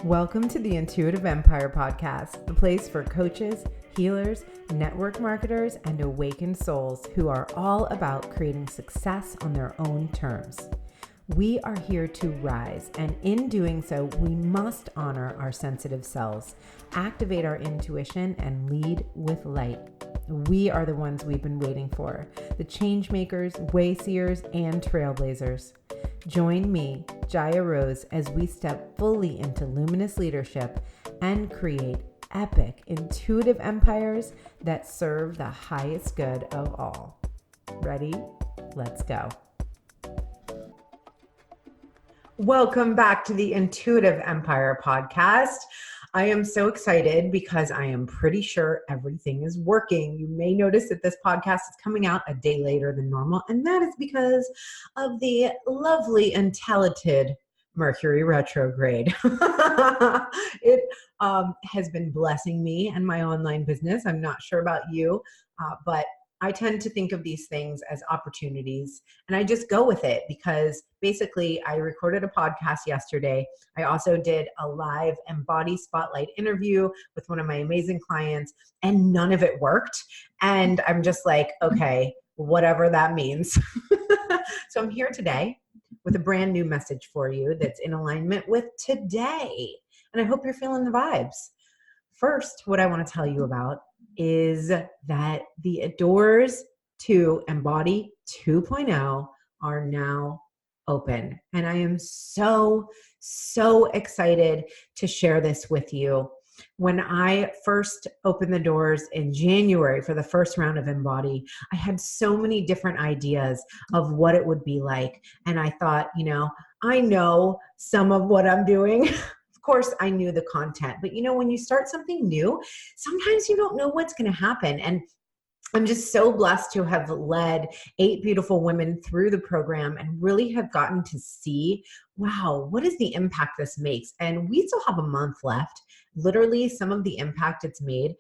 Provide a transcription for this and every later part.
Welcome to the Intuitive Empire Podcast, the place for coaches, healers, network marketers, and awakened souls who are all about creating success on their own terms. We are here to rise, and in doing so, we must honor our sensitive selves, activate our intuition, and lead with light. We are the ones we've been waiting for, the change makers, wayseers, and trailblazers. Join me, Jaya Rose, as we step fully into luminous leadership and create epic, intuitive empires that serve the highest good of all. Ready? Let's go. Welcome back to the Intuitive Empire Podcast. I am so excited because I am pretty sure everything is working. You may notice that this podcast is coming out a day later than normal, and that is because of the lovely and talented Mercury retrograde. It has been blessing me and my online business. I'm not sure about you, but I tend to think of these things as opportunities, and I just go with it because basically I recorded a podcast yesterday. I also did a live Embody Spotlight interview with one of my amazing clients, and none of it worked. And I'm just like, okay, whatever that means. So I'm here today with a brand new message for you that's in alignment with today. And I hope you're feeling the vibes. First, what I want to tell you about is that the doors to Embody 2.0 are now open. And I am so excited to share this with you. When I first opened the doors in January for the first round of Embody, I had so many different ideas of what it would be like. And I thought, I know some of what I'm doing. Of course, I knew the content, but when you start something new, sometimes you don't know what's going to happen. And I'm just so blessed to have led 8 beautiful women through the program and really have gotten to see, wow, what is the impact this makes? And we still have a month left. Literally, some of the impact it's made.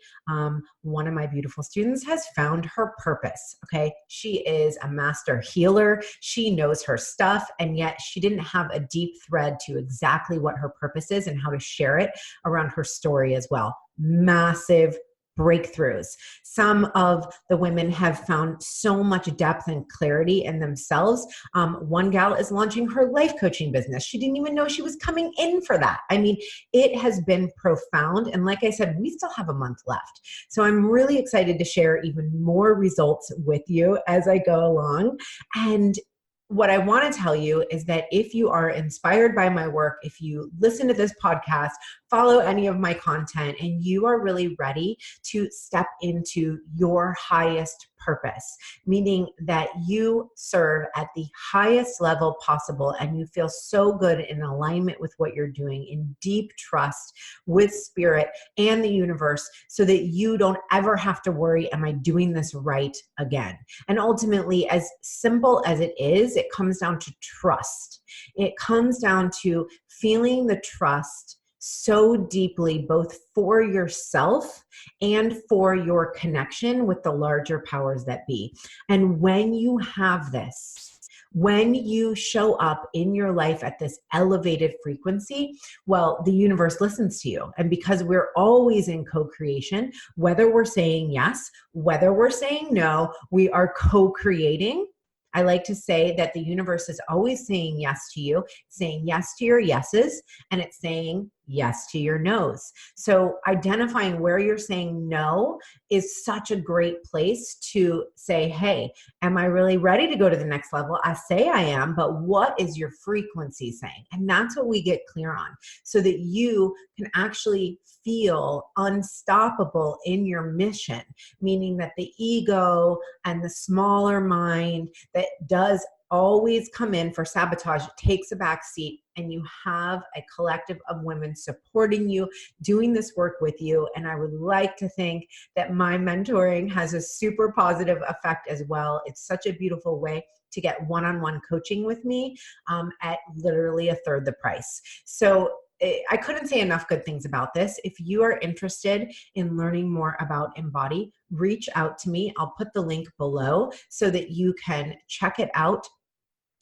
One of my beautiful students has found her purpose, okay? She is a master healer. She knows her stuff, and yet she didn't have a deep thread to exactly what her purpose is and how to share it around her story as well. Massive breakthroughs. Some of the women have found so much depth and clarity in themselves. One gal is launching her life coaching business. She didn't even know she was coming in for that. I mean, it has been profound. And like I said, we still have a month left. So I'm really excited to share even more results with you as I go along. And what I want to tell you is that if you are inspired by my work, if you listen to this podcast, follow any of my content, and you are really ready to step into your highest purpose, meaning that you serve at the highest level possible and you feel so good in alignment with what you're doing, in deep trust with spirit and the universe, so that you don't ever have to worry, am I doing this right again? And ultimately, as simple as it is, it comes down to trust. It comes down to feeling the trust so deeply, both for yourself and for your connection with the larger powers that be. And when you have this, when you show up in your life at this elevated frequency, well, the universe listens to you. And because we're always in co-creation, whether we're saying yes, whether we're saying no, we are co-creating. I like to say that the universe is always saying yes to you, saying yes to your yeses, and it's saying yes to your no's. So identifying where you're saying no is such a great place to say, hey, am I really ready to go to the next level? I say I am, but what is your frequency saying? And that's what we get clear on, so that you can actually feel unstoppable in your mission, meaning that the ego and the smaller mind that does always come in for sabotage takes a back seat, and you have a collective of women supporting you, doing this work with you. And I would like to think that my mentoring has a super positive effect as well. It's such a beautiful way to get one-on-one coaching with me at literally a third the price. So I couldn't say enough good things about this. If you are interested in learning more about Embody, reach out to me. I'll put the link below so that you can check it out.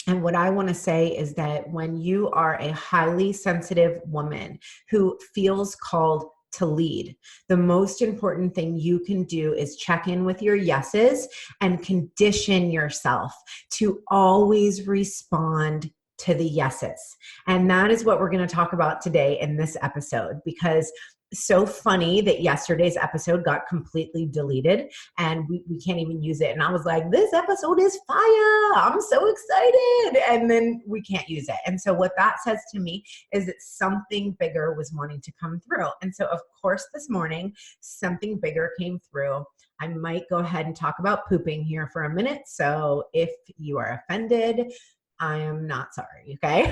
And what I want to say is that when you are a highly sensitive woman who feels called to lead, the most important thing you can do is check in with your yeses and condition yourself to always respond to the yeses. And that is what we're going to talk about today in this episode, because so funny that yesterday's episode got completely deleted and we can't even use it. And I was like, this episode is fire. I'm so excited. And then we can't use it. And so what that says to me is that something bigger was wanting to come through. And so of course this morning, something bigger came through. I might go ahead and talk about pooping here for a minute. So if you are offended, I am not sorry. Okay.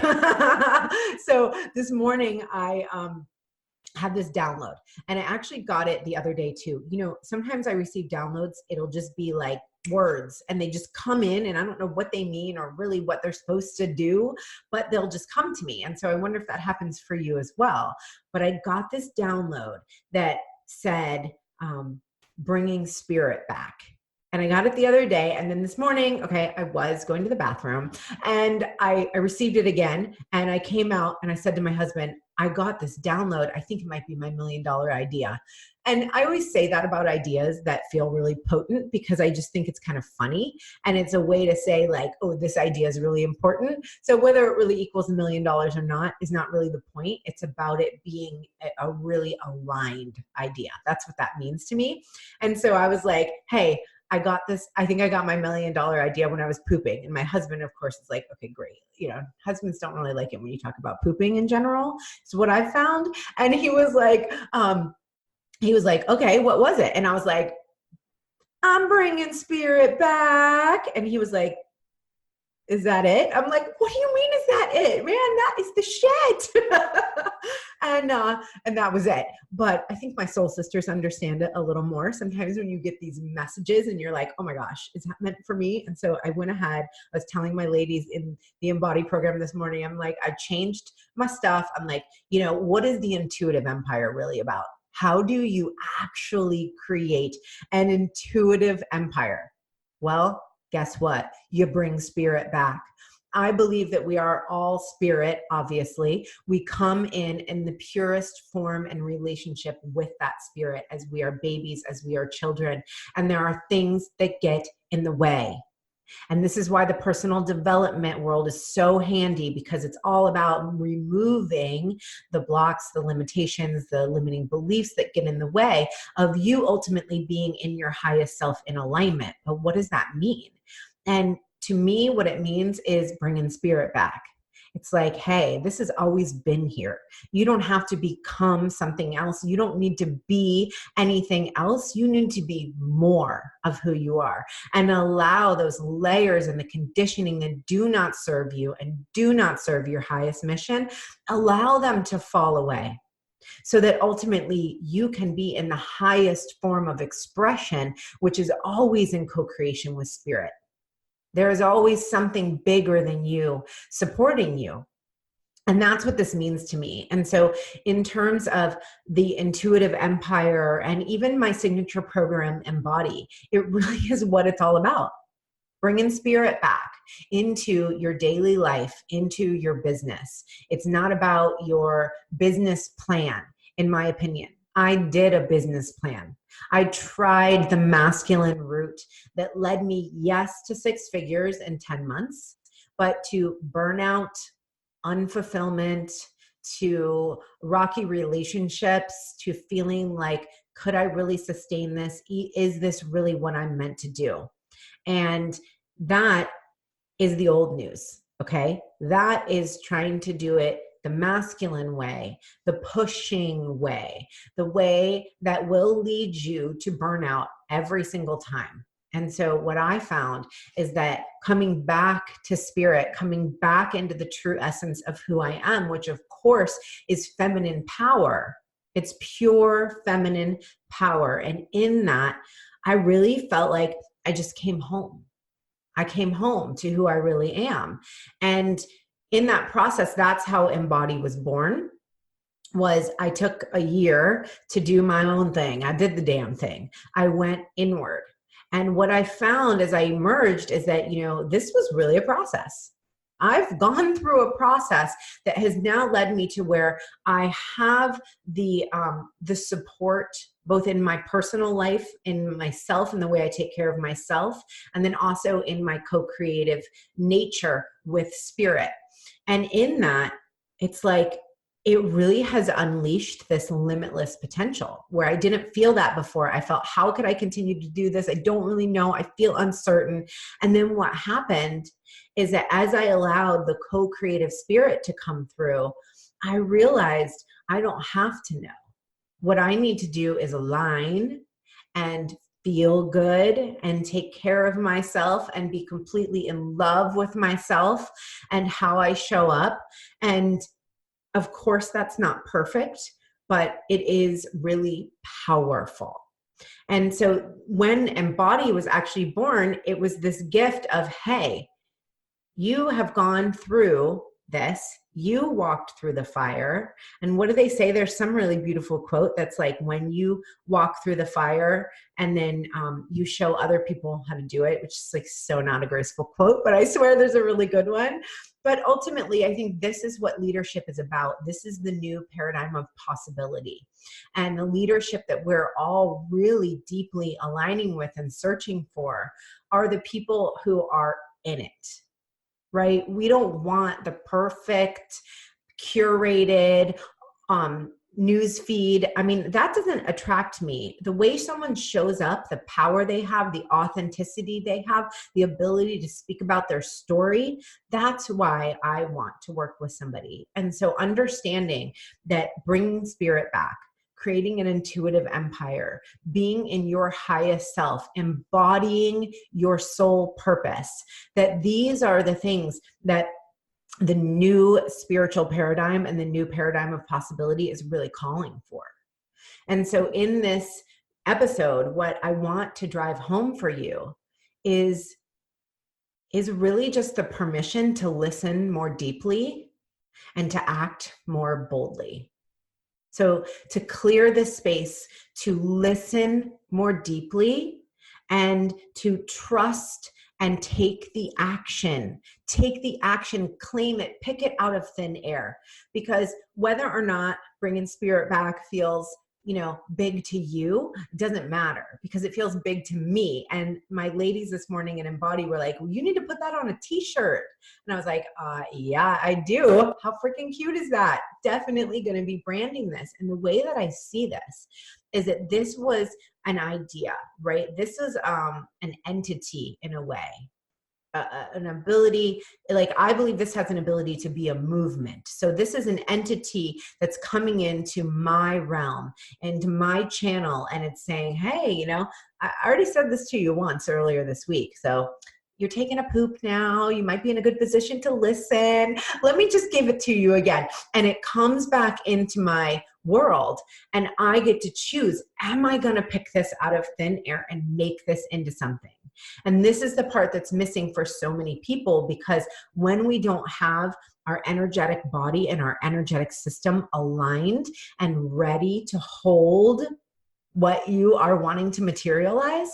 So this morning I had this download, and I actually got it the other day too. You know, sometimes I receive downloads, it'll just be like words and they just come in and I don't know what they mean or really what they're supposed to do, but they'll just come to me. And so I wonder if that happens for you as well. But I got this download that said, bringing spirit back. And I got it the other day. And then this morning, okay, I was going to the bathroom and I received it again. And I came out and I said to my husband, I got this download. I think it might be my $1 million idea. And I always say that about ideas that feel really potent because I just think it's kind of funny. And it's a way to say like, oh, this idea is really important. So whether it really equals $1 million or not is not really the point. It's about it being a really aligned idea. That's what that means to me. And so I was like, hey, I got this. I think I got my $1 million idea when I was pooping. And my husband, of course, is like, okay, great. You know, husbands don't really like it when you talk about pooping in general. It's what I've found. And he was like, okay, what was it? And I was like, I'm bringing spirit back. And he was like, is that it? I'm like, what do you mean is that it? Man, that is the shit. And that was it. But I think my soul sisters understand it a little more. Sometimes when you get these messages and you're like, oh my gosh, is that meant for me? And so I went ahead, I was telling my ladies in the EMBODY program this morning, I'm like, I've changed my stuff. I'm like, you know, what is the intuitive empire really about? How do you actually create an intuitive empire? Well, guess what? You bring spirit back. I believe that we are all spirit, obviously. We come in the purest form and relationship with that spirit as we are babies, as we are children. And there are things that get in the way. And this is why the personal development world is so handy, because it's all about removing the blocks, the limitations, the limiting beliefs that get in the way of you ultimately being in your highest self in alignment. But what does that mean? And to me, what it means is bringing spirit back. It's like, hey, this has always been here. You don't have to become something else. You don't need to be anything else. You need to be more of who you are and allow those layers and the conditioning that do not serve you and do not serve your highest mission, allow them to fall away so that ultimately you can be in the highest form of expression, which is always in co-creation with spirit. There is always something bigger than you supporting you. And that's what this means to me. And so in terms of the intuitive empire and even my signature program, Embody, it really is what it's all about. Bringing spirit back into your daily life, into your business. It's not about your business plan, in my opinion. I did a business plan. I tried the masculine route that led me, yes, to 6 figures in 10 months, but to burnout, unfulfillment, to rocky relationships, to feeling like, could I really sustain this? Is this really what I'm meant to do? And that is the old news, okay? That is trying to do it the masculine way, the pushing way, the way that will lead you to burnout every single time. And so what I found is that coming back to spirit, coming back into the true essence of who I am, which of course is feminine power. It's pure feminine power. And in that, I really felt like I just came home. I came home to who I really am. And in that process, that's how Embody was born. Was I took a year to do my own thing. I did the damn thing. I went inward. And what I found as I emerged is that, you know, this was really a process. I've gone through a process that has now led me to where I have the support both in my personal life, in myself, and the way I take care of myself, and then also in my co-creative nature with spirit. And in that, it's like, it really has unleashed this limitless potential where I didn't feel that before. I felt, how could I continue to do this? I don't really know. I feel uncertain. And then what happened is that as I allowed the co-creative spirit to come through, I realized I don't have to know. What I need to do is align and feel good and take care of myself and be completely in love with myself and how I show up. And of course, that's not perfect, but it is really powerful. And so when Embody was actually born, it was this gift of, hey, you have gone through this, you walked through the fire. And what do they say? There's some really beautiful quote that's like, when you walk through the fire and then you show other people how to do it, which is like so not a graceful quote, but I swear there's a really good one. But ultimately, I think this is what leadership is about. This is the new paradigm of possibility. And the leadership that we're all really deeply aligning with and searching for are the people who are in it. Right? We don't want the perfect, curated news feed. I mean, that doesn't attract me. The way someone shows up, the power they have, the authenticity they have, the ability to speak about their story, that's why I want to work with somebody. And so understanding that bringing spirit back, creating an intuitive empire, being in your highest self, embodying your soul purpose, that these are the things that the new spiritual paradigm and the new paradigm of possibility is really calling for. And so in this episode, what I want to drive home for you is really just the permission to listen more deeply and to act more boldly. So to clear the space, to listen more deeply, and to trust and take the action, claim it, pick it out of thin air. Because whether or not bringing spirit back feels, big to you, doesn't matter, because it feels big to me. And my ladies this morning in Embody were like, well, you need to put that on a t-shirt. And I was like, yeah, I do. How freaking cute is that? Definitely going to be branding this. And the way that I see this is that this was an idea, right? This is an entity in a way. An ability, like I believe this has an ability to be a movement. So this is an entity that's coming into my realm, into my channel, and it's saying, hey, I already said this to you once earlier this week. So you're taking a poop now. You might be in a good position to listen. Let me just give it to you again. And it comes back into my world, and I get to choose, am I going to pick this out of thin air and make this into something? And this is the part that's missing for so many people, because when we don't have our energetic body and our energetic system aligned and ready to hold what you are wanting to materialize,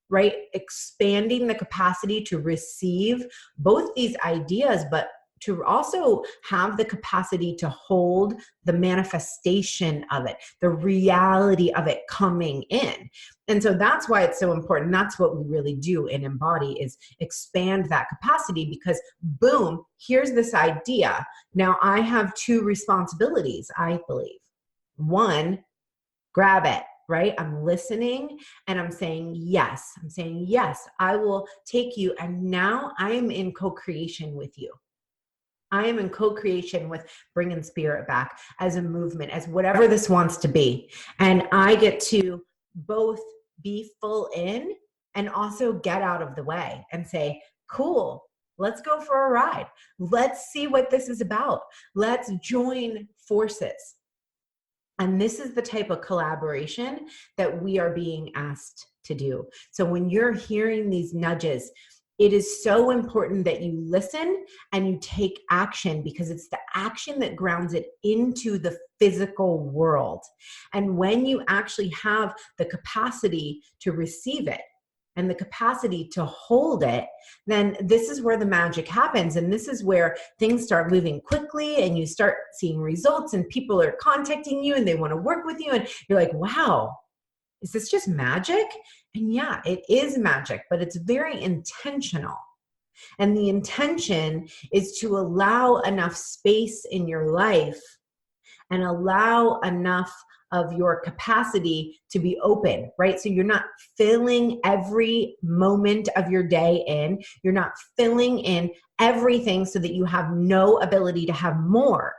right? Expanding the capacity to receive both these ideas, but to also have the capacity to hold the manifestation of it, the reality of it coming in. And so that's why it's so important. That's what we really do in Embody, is expand that capacity, because boom, here's this idea. Now I have two responsibilities, I believe. One, grab it. Right? I'm listening and I'm saying yes. I will take you. And now I am in co-creation with you. I am in co-creation with bringing spirit back as a movement, as whatever this wants to be. And I get to both be full in and also get out of the way and say, cool, let's go for a ride. Let's see what this is about. Let's join forces. And this is the type of collaboration that we are being asked to do. So when you're hearing these nudges, it is so important that you listen and you take action, because it's the action that grounds it into the physical world. And when you actually have the capacity to receive it, and the capacity to hold it, then this is where the magic happens. And this is where things start moving quickly and you start seeing results and people are contacting you and they want to work with you. And you're like, wow, is this just magic? And yeah, it is magic, but it's very intentional. And the intention is to allow enough space in your life and allow enough of your capacity to be open, right? So you're not filling every moment of your day in. You're not filling in everything so that you have no ability to have more.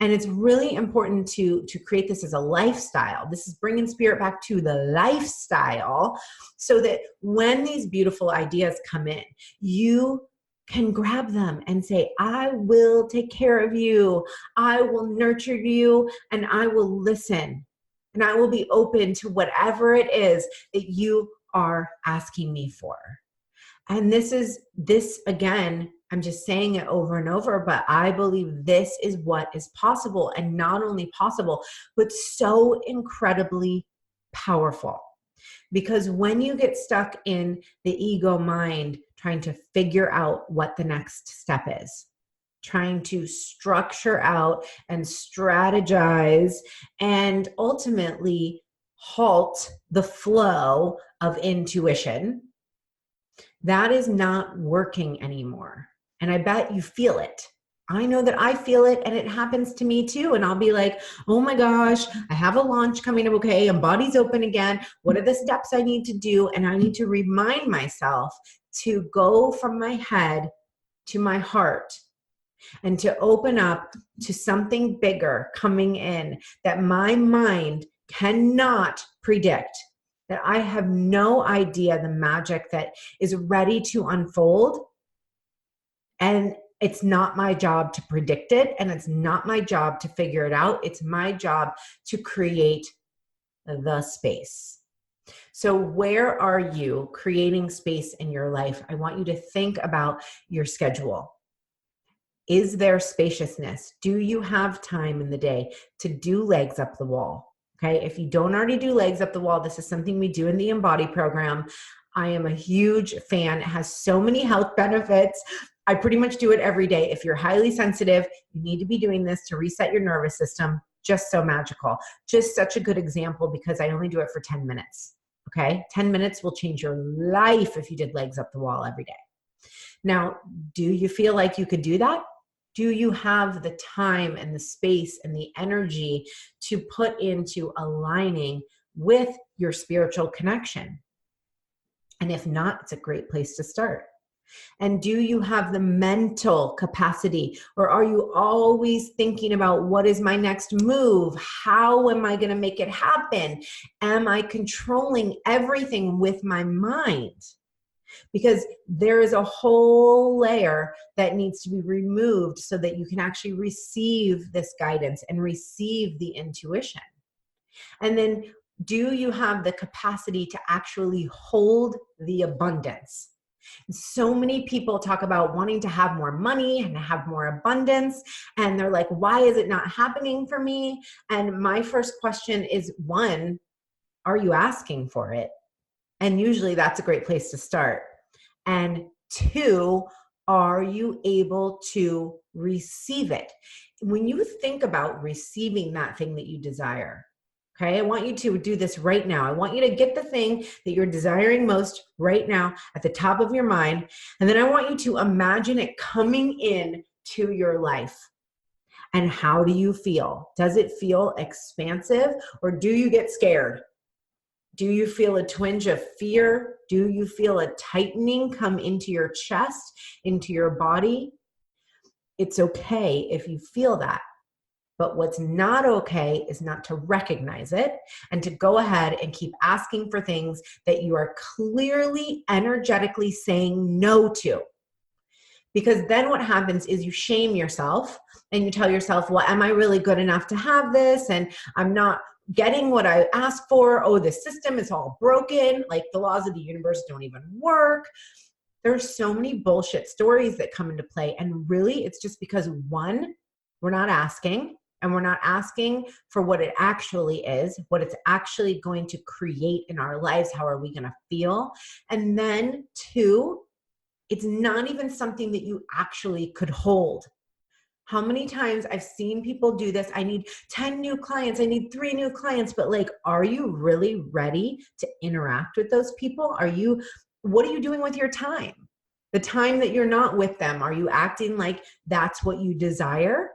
And it's really important to create this as a lifestyle. This is bringing spirit back to the lifestyle so that when these beautiful ideas come in, you can grab them and say, I will take care of you. I will nurture you and I will listen. And I will be open to whatever it is that you are asking me for. And this again, I'm just saying it over and over, but I believe this is what is possible, and not only possible, but so incredibly powerful. Because when you get stuck in the ego mind, trying to figure out what the next step is, trying to structure out and strategize and ultimately halt the flow of intuition, that is not working anymore. And I bet you feel it. I know that I feel it, and it happens to me too. And I'll be like, oh my gosh, I have a launch coming up. Okay, Embbody's open again. What are the steps I need to do? And I need to remind myself to go from my head to my heart and to open up to something bigger coming in that my mind cannot predict, that I have no idea the magic that is ready to unfold. And it's not my job to predict it, and it's not my job to figure it out. It's my job to create the space. So where are you creating space in your life? I want you to think about your schedule. Is there spaciousness? Do you have time in the day to do legs up the wall? Okay, if you don't already do legs up the wall, this is something we do in the Embody program. I am a huge fan. It has so many health benefits. I pretty much do it every day. If you're highly sensitive, you need to be doing this to reset your nervous system. Just so magical. Just such a good example because I only do it for 10 minutes. Okay, 10 minutes will change your life if you did legs up the wall every day. Now, do you feel like you could do that? Do you have the time and the space and the energy to put into aligning with your spiritual connection? And if not, it's a great place to start. And do you have the mental capacity, or are you always thinking about what is my next move? How am I going to make it happen? Am I controlling everything with my mind? Because there is a whole layer that needs to be removed so that you can actually receive this guidance and receive the intuition. And then do you have the capacity to actually hold the abundance? So many people talk about wanting to have more money and have more abundance. And they're like, why is it not happening for me? And my first question is, one, are you asking for it? And usually that's a great place to start. And two, are you able to receive it? When you think about receiving that thing that you desire, okay, I want you to do this right now. I want you to get the thing that you're desiring most right now at the top of your mind. And then I want you to imagine it coming in to your life. And how do you feel? Does it feel expansive, or do you get scared? Do you feel a twinge of fear? Do you feel a tightening come into your chest, into your body? It's okay if you feel that. But what's not okay is not to recognize it and to go ahead and keep asking for things that you are clearly energetically saying no to. Because then what happens is you shame yourself and you tell yourself, well, am I really good enough to have this? And I'm not getting what I asked for. Oh, the system is all broken. Like the laws of the universe don't even work. There's so many bullshit stories that come into play. And really, it's just because, one, we're not asking. and we're not asking for what it actually is, what it's actually going to create in our lives. How are we going to feel? And then 2, it's not even something that you actually could hold. How many times I've seen people do this? I need 10 new clients. I need 3 new clients. But like, are you really ready to interact with those people? What are you doing with your time? The time that you're not with them, are you acting like that's what you desire?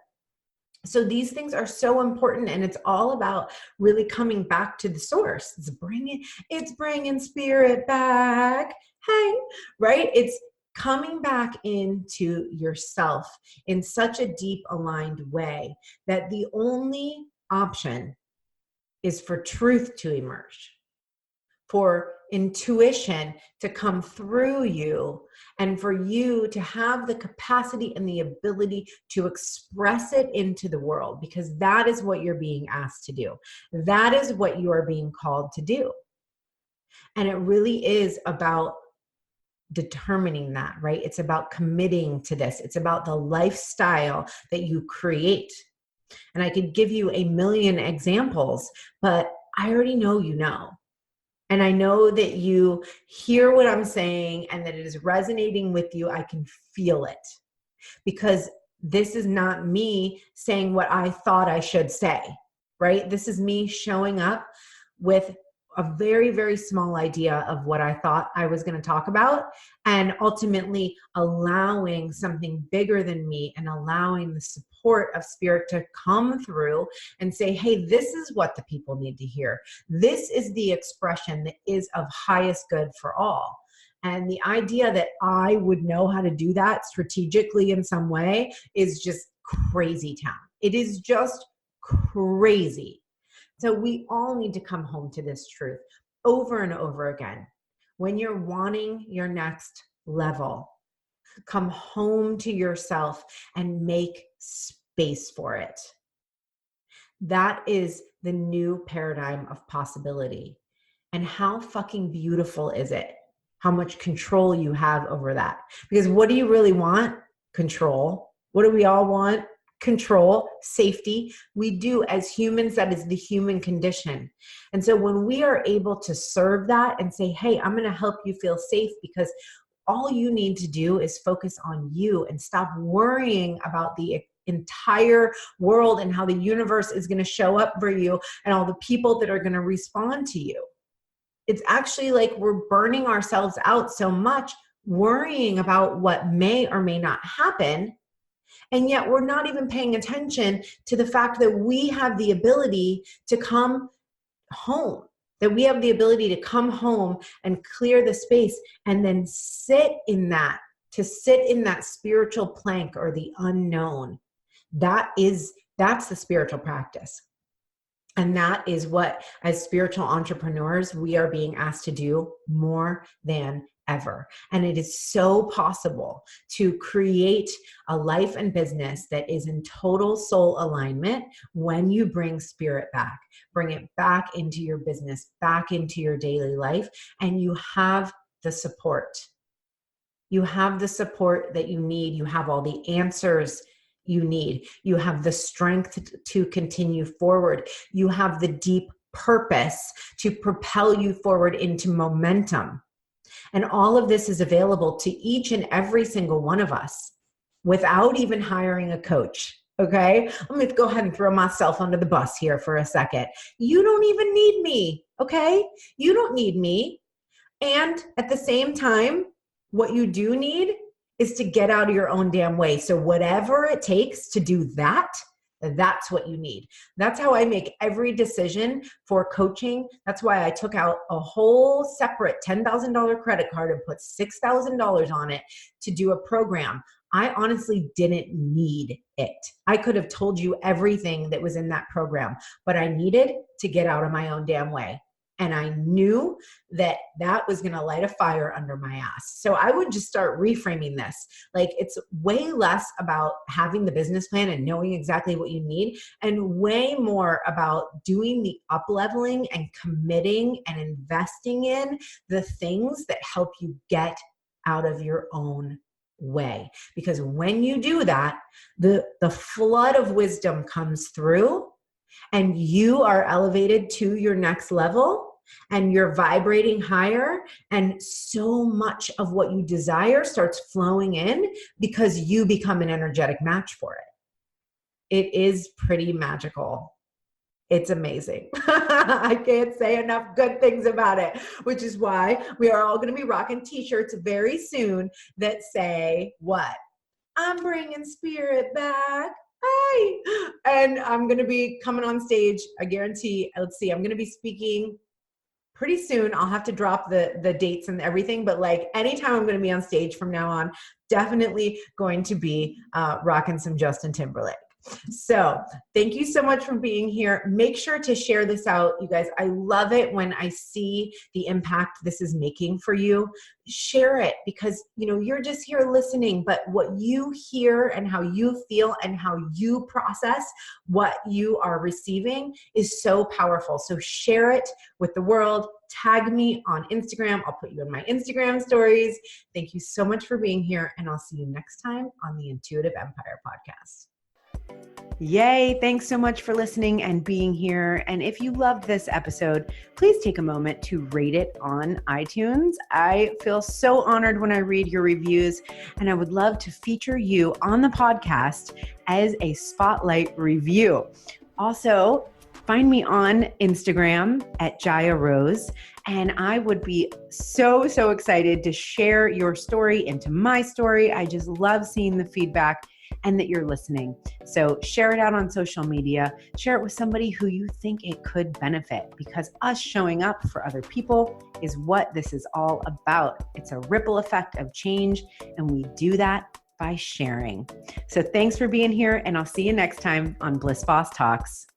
So these things are so important, and it's all about really coming back to the source. It's bringing spirit back. Hey, right? It's coming back into yourself in such a deep aligned way that the only option is for truth to emerge, for intuition to come through you, and for you to have the capacity and the ability to express it into the world, because that is what you're being asked to do. That is what you are being called to do. And it really is about determining that, right? It's about committing to this. It's about the lifestyle that you create. And I could give you a million examples, but I already know you know. And I know that you hear what I'm saying and that it is resonating with you. I can feel it, because this is not me saying what I thought I should say, right? This is me showing up with a very, very small idea of what I thought I was going to talk about, and ultimately allowing something bigger than me and allowing the support of spirit to come through and say, hey, this is what the people need to hear. This is the expression that is of highest good for all. And the idea that I would know how to do that strategically in some way is just crazy town. It is just crazy. So we all need to come home to this truth over and over again. When you're wanting your next level, come home to yourself and make space for it. That is the new paradigm of possibility. And how fucking beautiful is it? How much control you have over that. Because what do you really want? Control. What do we all want? Control, safety. We do, as humans, that is the human condition. And so when we are able to serve that and say, hey, I'm going to help you feel safe, because all you need to do is focus on you and stop worrying about the entire world and how the universe is going to show up for you and all the people that are going to respond to you. It's actually like we're burning ourselves out so much worrying about what may or may not happen. And yet we're not even paying attention to the fact that we have the ability to come home, that we have the ability to come home and clear the space and then sit in that, to sit in that spiritual plank or the unknown. That's the spiritual practice. And that is what, as spiritual entrepreneurs, we are being asked to do more than ever. And it is so possible to create a life and business that is in total soul alignment when you bring spirit back, bring it back into your business, back into your daily life, and you have the support. You have the support that you need. You have all the answers you need. You have the strength to continue forward. You have the deep purpose to propel you forward into momentum. And all of this is available to each and every single one of us without even hiring a coach. Okay? Let me go ahead and throw myself under the bus here for a second. You don't even need me. Okay? You don't need me. And at the same time, what you do need is to get out of your own damn way. So whatever it takes to do that, that's what you need. That's how I make every decision for coaching. That's why I took out a whole separate $10,000 credit card and put $6,000 on it to do a program. I honestly didn't need it. I could have told you everything that was in that program, but I needed to get out of my own damn way. And I knew that that was going to light a fire under my ass. So I would just start reframing this. Like, it's way less about having the business plan and knowing exactly what you need, and way more about doing the up leveling and committing and investing in the things that help you get out of your own way. Because when you do that, the flood of wisdom comes through and you are elevated to your next level and you're vibrating higher, and so much of what you desire starts flowing in because you become an energetic match for it. It is pretty magical. It's amazing. I can't say enough good things about it, which is why we are all going to be rocking t-shirts very soon that say, what? I'm bringing spirit back. Hey. And I'm going to be coming on stage. I guarantee, let's see, I'm going to be speaking pretty soon. I'll have to drop the dates and everything, but like anytime I'm going to be on stage from now on, definitely going to be rocking some Justin Timberlake. So thank you so much for being here. Make sure to share this out, you guys. I love it when I see the impact this is making for you. Share it because, you know, you're just here listening, but what you hear and how you feel and how you process what you are receiving is so powerful. So share it with the world. Tag me on Instagram. I'll put you in my Instagram stories. Thank you so much for being here, and I'll see you next time on the Intuitive Empire Podcast. Yay. Thanks so much for listening and being here. And if you loved this episode, please take a moment to rate it on iTunes. I feel so honored when I read your reviews, and I would love to feature you on the podcast as a spotlight review. Also, find me on Instagram at Jaya Rose, and I would be so excited to share your story into my story. I just love seeing the feedback and that you're listening. So share it out on social media, share it with somebody who you think it could benefit, because us showing up for other people is what this is all about. It's a ripple effect of change, and we do that by sharing. So thanks for being here, and I'll see you next time on Bliss Boss Talks.